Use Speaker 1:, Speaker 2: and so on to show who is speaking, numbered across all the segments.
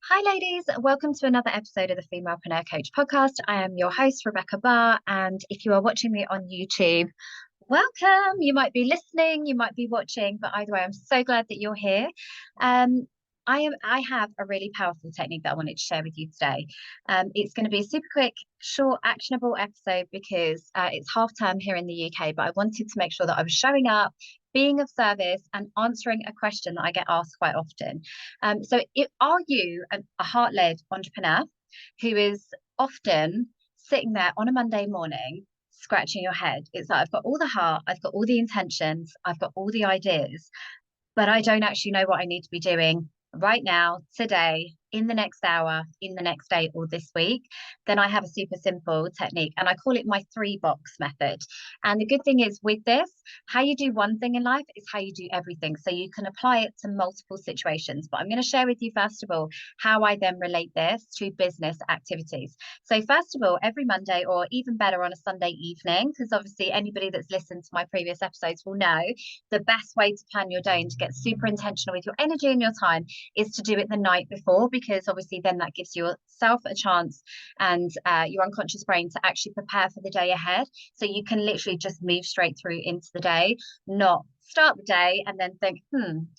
Speaker 1: Hi, ladies. Welcome to another episode of the Femalepreneur Coach podcast. I am your host, Rebecca Barr. And if you are watching me on YouTube, welcome. You might be listening, you might be watching, but either way, I'm so glad that you're here. Um, I have a really powerful technique that I wanted to share with you today. It's going to be a super quick, short, actionable episode because it's half term here in the UK, but I wanted to make sure that I was showing up, being of service, and answering a question that I get asked quite often. Are you a heart-led entrepreneur who is often sitting there on a Monday morning scratching your head? It's like, I've got all the heart, I've got all the intentions, I've got all the ideas, but I don't actually know what I need to be doing right now, today, in the next hour, in the next day, or this week. Then I have a super simple technique and I call it my 3 box method. And the good thing is with this, how you do one thing in life is how you do everything. So you can apply it to multiple situations. But I'm going to share with you, first of all, how I then relate this to business activities. So, first of all, every Monday, or even better on a Sunday evening, because obviously anybody that's listened to my previous episodes will know the best way to plan your day and to get super intentional with your energy and your time is to do it the night before, because obviously then that gives yourself a chance and your unconscious brain to actually prepare for the day ahead. So you can literally just move straight through into the day, not start the day and then think,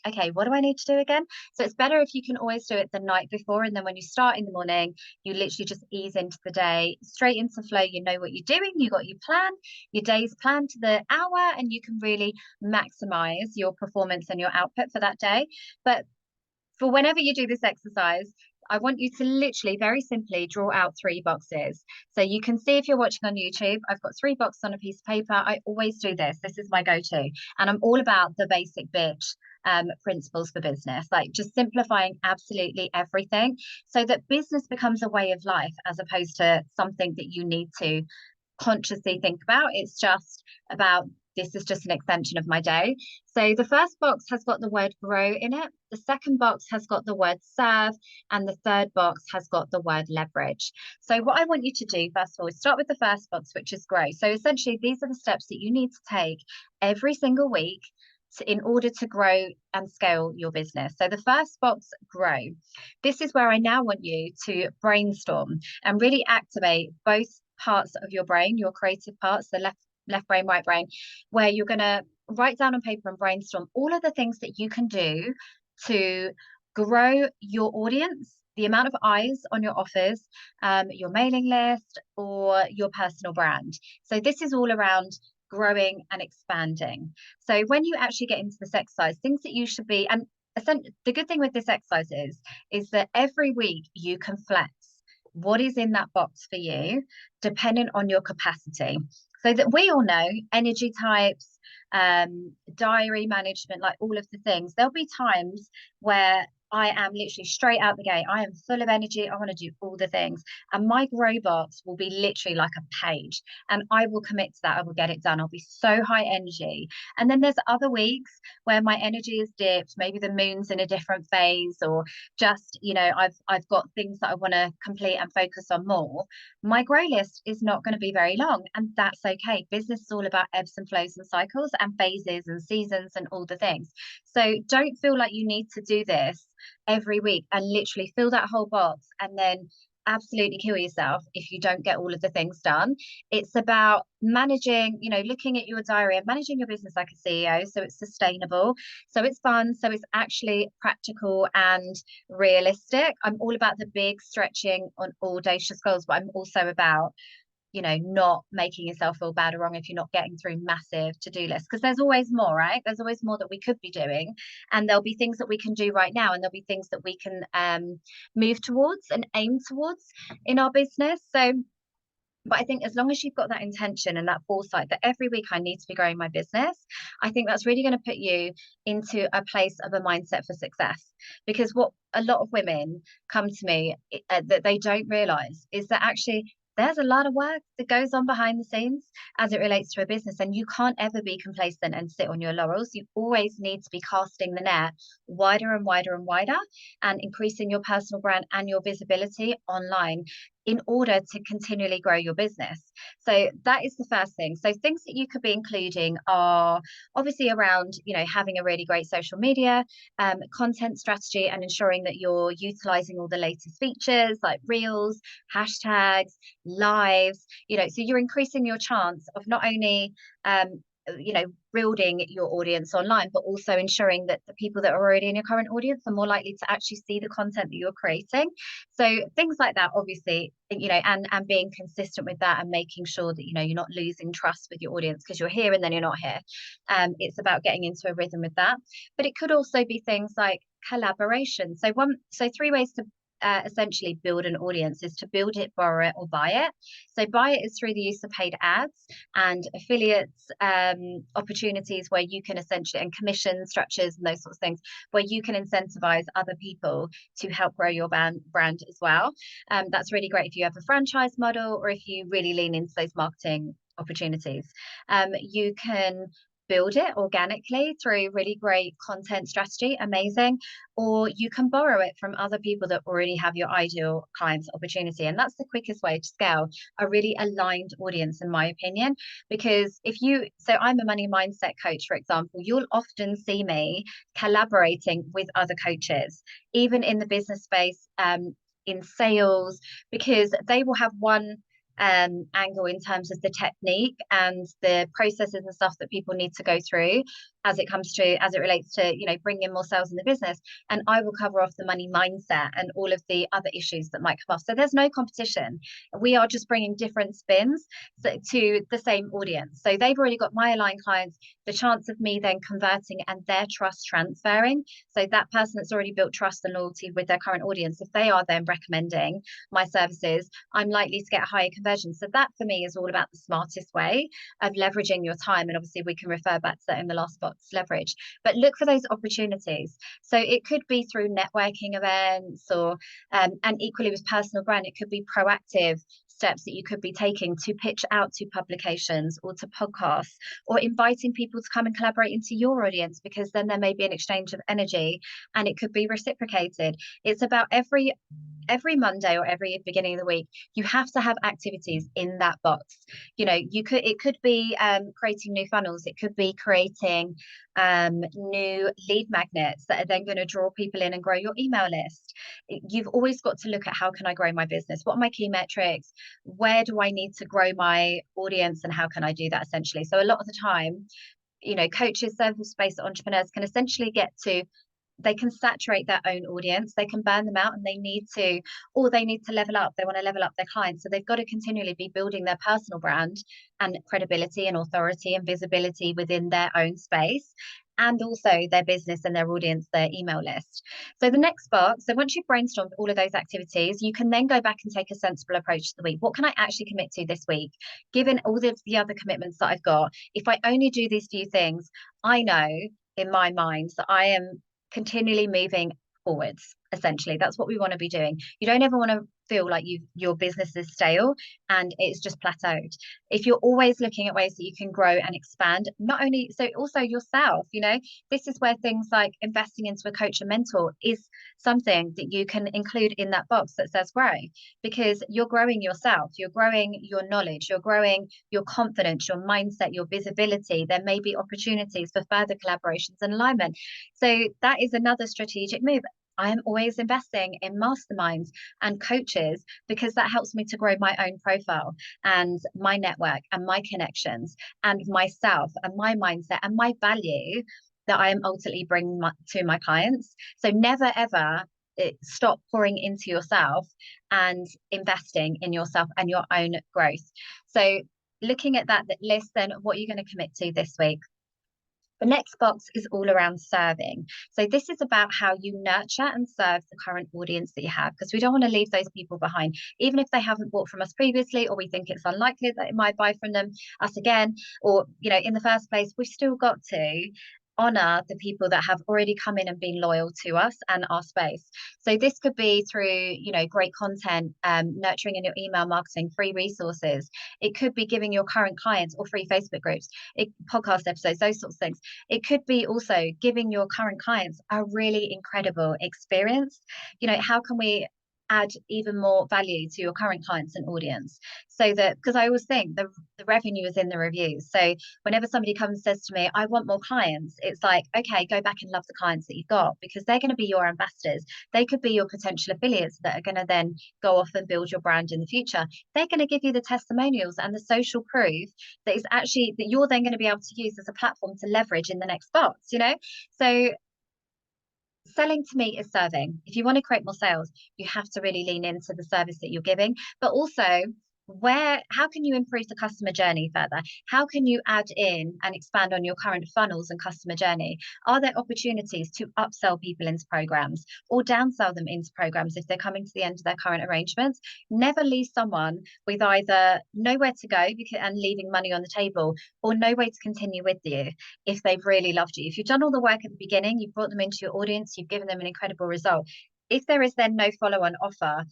Speaker 1: okay, what do I need to do again? So it's better if you can always do it the night before. And then when you start in the morning, you literally just ease into the day, straight into flow. You know what you're doing, you got your plan, your day's planned to the hour, and you can really maximize your performance and your output for that day. But for whenever you do this exercise, I want you to literally very simply draw out 3 boxes. So you can see, if you're watching on YouTube, I've got 3 boxes on a piece of paper. I always do this. This is my go-to. And I'm all about the basic bitch principles for business, like just simplifying absolutely everything so that business becomes a way of life as opposed to something that you need to consciously think about. It's just about, this is just an extension of my day. So the first box has got the word grow in it. The second box has got the word serve. And the third box has got the word leverage. So what I want you to do, first of all, is start with the first box, which is grow. So essentially, these are the steps that you need to take every single week in order to grow and scale your business. So the first box, grow. This is where I now want you to brainstorm and really activate both parts of your brain, your creative parts, the left brain, right brain, where you're going to write down on paper and brainstorm all of the things that you can do to grow your audience, the amount of eyes on your offers, your mailing list, or your personal brand. So this is all around growing and expanding. So when you actually get into this exercise, things that you should be, and the good thing with this exercise is that every week you can flex what is in that box for you, depending on your capacity. So that we all know energy types, diary management, like all of the things. There'll be times where I am literally straight out the gate. I am full of energy. I want to do all the things. And my grow box will be literally like a page. And I will commit to that. I will get it done. I'll be so high energy. And then there's other weeks where my energy is dipped. Maybe the moon's in a different phase, or just, I've got things that I want to complete and focus on more. My grow list is not going to be very long. And that's okay. Business is all about ebbs and flows and cycles and phases and seasons and all the things. So don't feel like you need to do this every week and literally fill that whole box and then absolutely kill yourself if you don't get all of the things done. It's about managing, looking at your diary and managing your business like a CEO, so it's sustainable, so it's fun, so it's actually practical and realistic. I'm all about the big stretching on audacious goals, but I'm also about not making yourself feel bad or wrong if you're not getting through massive to-do lists, because there's always more, right? There's always more that we could be doing, and there'll be things that we can do right now, and there'll be things that we can move towards and aim towards in our business. But I think as long as you've got that intention and that foresight that every week I need to be growing my business, I think that's really going to put you into a place of a mindset for success. Because what a lot of women come to me that they don't realize is that actually there's a lot of work that goes on behind the scenes as it relates to a business, and you can't ever be complacent and sit on your laurels. You always need to be casting the net wider and wider and wider, and increasing your personal brand and your visibility online. in order to continually grow your business. So that is the first thing. So things that you could be including are obviously around, having a really great social media, content strategy, and ensuring that you're utilizing all the latest features like reels, hashtags, lives, so you're increasing your chance of not only building your audience online, but also ensuring that the people that are already in your current audience are more likely to actually see the content that you're creating. So things like that, obviously, and being consistent with that and making sure that, you're not losing trust with your audience because you're here and then you're not here. It's about getting into a rhythm with that. But it could also be things like collaboration. So three ways to essentially build an audience is to build it, borrow it, or buy it. So buy it is through the use of paid ads and affiliates, opportunities where you can essentially, and commission structures and those sorts of things, where you can incentivize other people to help grow your brand as well. That's really great if you have a franchise model or if you really lean into those marketing opportunities. You can build it organically through really great content strategy, amazing, or you can borrow it from other people that already have your ideal clients opportunity. And that's the quickest way to scale a really aligned audience, in my opinion, because so I'm a money mindset coach, for example, you'll often see me collaborating with other coaches, even in the business space, in sales, because they will have one angle in terms of the technique and the processes and stuff that people need to go through as it relates to bringing in more sales in the business, and I will cover off the money mindset and all of the other issues that might come off. So there's no competition. We are just bringing different spins to the same audience. So they've already got my aligned clients, the chance of me then converting and their trust transferring. So that person that's already built trust and loyalty with their current audience, if they are then recommending my services, I'm likely to get a higher conversion. So that for me is all about the smartest way of leveraging your time. And obviously we can refer back to that in the last box, leverage, but look for those opportunities. So it could be through networking events or and equally with personal brand, it could be proactive steps that you could be taking to pitch out to publications or to podcasts, or inviting people to come and collaborate into your audience, because then there may be an exchange of energy and it could be reciprocated. It's about every Monday or every beginning of the week, you have to have activities in that box. It could be creating new funnels. It could be creating new lead magnets that are then going to draw people in and grow your email list. You've always got to look at, how can I grow my business? What are my key metrics? Where do I need to grow my audience? And how can I do that essentially? So a lot of the time, coaches, service-based entrepreneurs can essentially they can saturate their own audience, they can burn them out, and they need to level up. They want to level up their clients. So they've got to continually be building their personal brand and credibility and authority and visibility within their own space, and also their business and their audience, their email list. So the next box, so once you've brainstormed all of those activities, you can then go back and take a sensible approach to the week. What can I actually commit to this week? Given all of the other commitments that I've got, if I only do these few things, I know in my mind that I am continually moving forwards. Essentially, that's what we want to be doing. You don't ever want to feel like your business is stale and it's just plateaued. If you're always looking at ways that you can grow and expand, also yourself, this is where things like investing into a coach and mentor is something that you can include in that box that says grow, because you're growing yourself, you're growing your knowledge, you're growing your confidence, your mindset, your visibility. There may be opportunities for further collaborations and alignment. So that is another strategic move. I am always investing in masterminds and coaches because that helps me to grow my own profile and my network and my connections and myself and my mindset and my value that I am ultimately bringing to my clients. So never, ever stop pouring into yourself and investing in yourself and your own growth. So looking at that list, then what are you going to commit to this week? The next box is all around serving. So this is about how you nurture and serve the current audience that you have, because we don't want to leave those people behind, even if they haven't bought from us previously, or we think it's unlikely that it might buy from us again, or, in the first place, we've still got to honor the people that have already come in and been loyal to us and our space. So this could be through, great content, nurturing in your email marketing, free resources. It could be giving your current clients or free Facebook groups, podcast episodes, those sorts of things. It could be also giving your current clients a really incredible experience. How can we add even more value to your current clients and audience. So that, because I always think the revenue is in the reviews. So whenever somebody comes and says to me, I want more clients, it's like, okay, go back and love the clients that you've got, because they're going to be your ambassadors. They could be your potential affiliates that are going to then go off and build your brand in the future. They're going to give you the testimonials and the social proof that is actually that you're then going to be able to use as a platform to leverage in the next box, you know? So selling to me is serving. If you want to create more sales, you have to really lean into the service that you're giving, but also how can you improve the customer journey further? How can you add in and expand on your current funnels and customer journey? Are there opportunities to upsell people into programs or downsell them into programs if they're coming to the end of their current arrangements? Never leave someone with either nowhere to go and leaving money on the table, or no way to continue with you if they've really loved you. If you've done all the work at the beginning, you've brought them into your audience, you've given them an incredible result. If there is then no follow-on offer,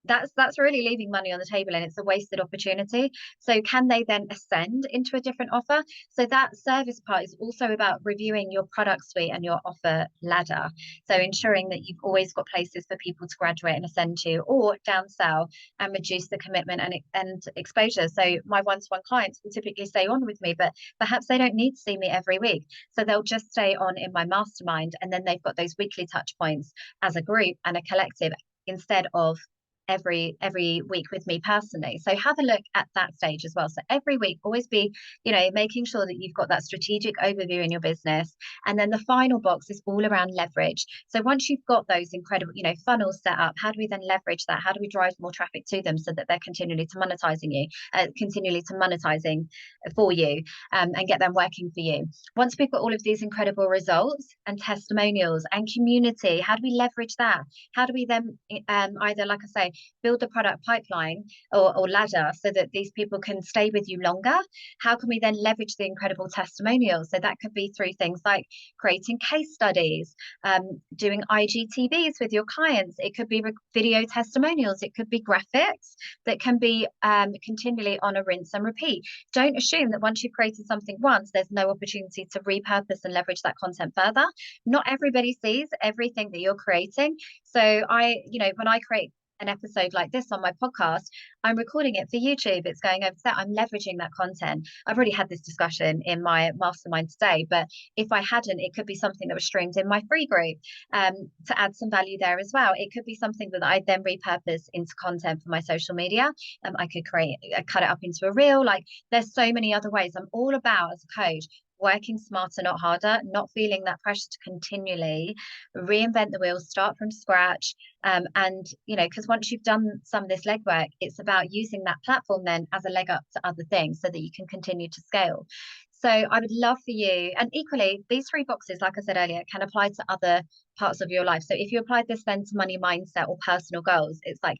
Speaker 1: that's really leaving money on the table, and it's a wasted opportunity. So can they then ascend into a different offer? So that service part is also about reviewing your product suite and your offer ladder, so ensuring that you've always got places for people to graduate and ascend to, or downsell and reduce the commitment and exposure. So my one-to-one clients will typically stay on with me, but perhaps they don't need to see me every week, so they'll just stay on in my mastermind, and then they've got those weekly touch points as a group and a collective, instead of every week with me personally. So have a look at that stage as well. So every week, always be, making sure that you've got that strategic overview in your business. And then the final box is all around leverage. So once you've got those incredible, funnels set up, how do we then leverage that? How do we drive more traffic to them so that they're continually to monetizing for you, and get them working for you? Once we've got all of these incredible results and testimonials and community, how do we leverage that? How do we then either, like I say, build the product pipeline or ladder so that these people can stay with you longer? How can we then leverage the incredible testimonials? So that could be through things like creating case studies, doing IGTVs with your clients. It could be video testimonials. It could be graphics that can be continually on a rinse and repeat. Don't assume that once you've created something once, there's no opportunity to repurpose and leverage that content further. Not everybody sees everything that you're creating. So when I create an episode like this on my podcast, I'm recording it for YouTube. It's going over to that. I'm leveraging that content. I've already had this discussion in my mastermind today, but if I hadn't, it could be something that was streamed in my free group to add some value there as well. It could be something that I then repurpose into content for my social media. I could cut it up into a reel. Like, there's so many other ways. I'm all about, as a coach, working smarter, not harder, not feeling that pressure to continually reinvent the wheel, start from scratch. Because once you've done some of this legwork, it's about using that platform then as a leg up to other things so that you can continue to scale. So I would love for you, and equally, these 3 boxes, like I said earlier, can apply to other parts of your life. So if you applied this then to money mindset or personal goals, it's like,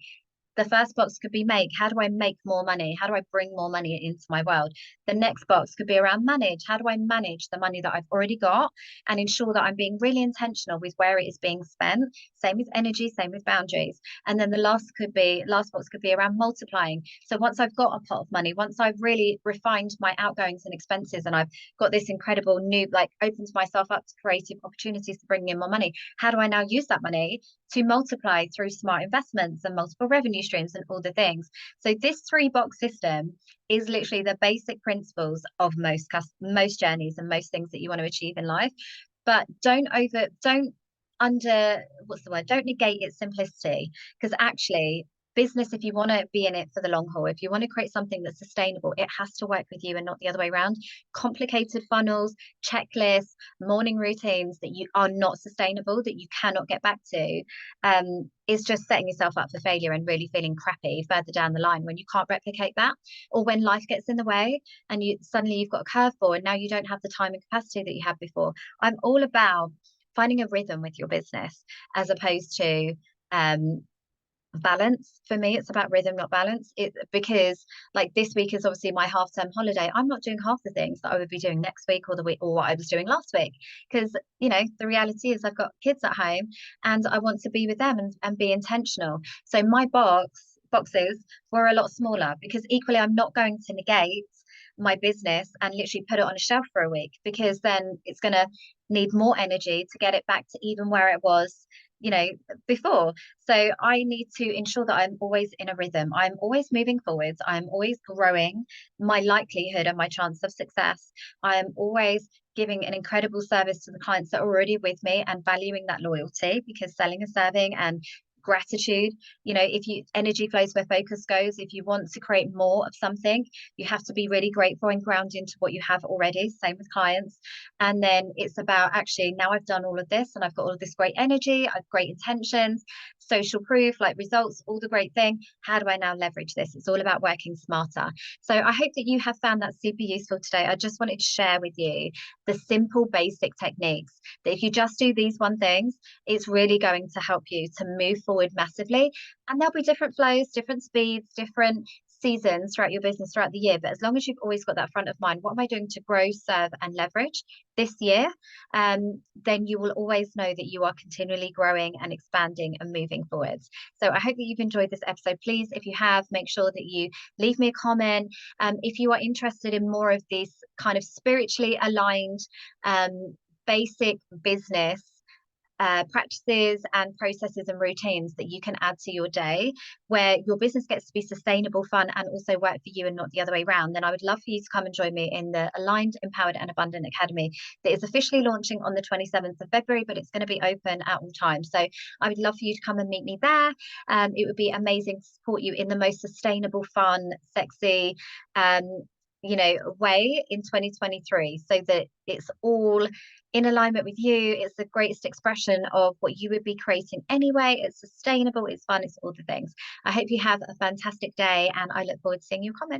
Speaker 1: the first box could be make. How do I make more money? How do I bring more money into my world? The next box could be around manage. How do I manage the money that I've already got and ensure that I'm being really intentional with where it is being spent? Same with energy, same with boundaries. And then the last box could be around multiplying. So once I've got a pot of money, once I've really refined my outgoings and expenses, and I've got this incredible opened myself up to creative opportunities to bring in more money, how do I now use that money to multiply through smart investments and multiple revenue streams and all the things? So this 3-box system is literally the basic principles of most journeys and most things that you want to achieve in life. But don't negate its simplicity, because actually, business, if you want to be in it for the long haul, if you want to create something that's sustainable, it has to work with you and not the other way around. Complicated funnels, checklists, morning routines that you are not sustainable, that you cannot get back to, is just setting yourself up for failure and really feeling crappy further down the line when you can't replicate that, or when life gets in the way and you've got a curveball and now you don't have the time and capacity that you had before. I'm all about finding a rhythm with your business as opposed to balance. For me, it's about rhythm, not balance. Because like this week is obviously my half-term holiday. I'm not doing half the things that I would be doing next week or the week or what I was doing last week, because the reality is I've got kids at home and I want to be with them and be intentional. So my boxes were a lot smaller, because equally I'm not going to negate my business and literally put it on a shelf for a week, because then it's going to need more energy to get it back to even where it was before. So I need to ensure that I'm always in a rhythm. I'm always moving forwards. I'm always growing my likelihood and my chance of success. I'm always giving an incredible service to the clients that are already with me and valuing that loyalty, because selling is serving, and gratitude, if you energy flows where focus goes. If you want to create more of something, you have to be really grateful and ground into what you have already. Same with clients. And then it's about, actually, now I've done all of this and I've got all of this great energy, I've great intentions, social proof, like results, all the great thing. How do I now leverage this? It's all about working smarter. So I hope that you have found that super useful today. I just wanted to share with you the simple basic techniques that if you just do these one things, it's really going to help you to move forward massively. And there'll be different flows, different speeds, different seasons throughout your business throughout the year. But as long as you've always got that front of mind, what am I doing to grow, serve, and leverage this year? Then you will always know that you are continually growing and expanding and moving forwards. So I hope that you've enjoyed this episode. Please, if you have, make sure that you leave me a comment. If you are interested in more of this kind of spiritually aligned basic business practices and processes and routines that you can add to your day, where your business gets to be sustainable, fun, and also work for you and not the other way around, then I would love for you to come and join me in the Aligned, Empowered, and Abundant Academy that is officially launching on the 27th of February, but it's going to be open at all times. So I would love for you to come and meet me there. It would be amazing to support you in the most sustainable, fun, sexy, way in 2023, so that it's all in alignment with you. It's the greatest expression of what you would be creating anyway. It's sustainable, it's fun, it's all the things. I hope you have a fantastic day, and I look forward to seeing your comments.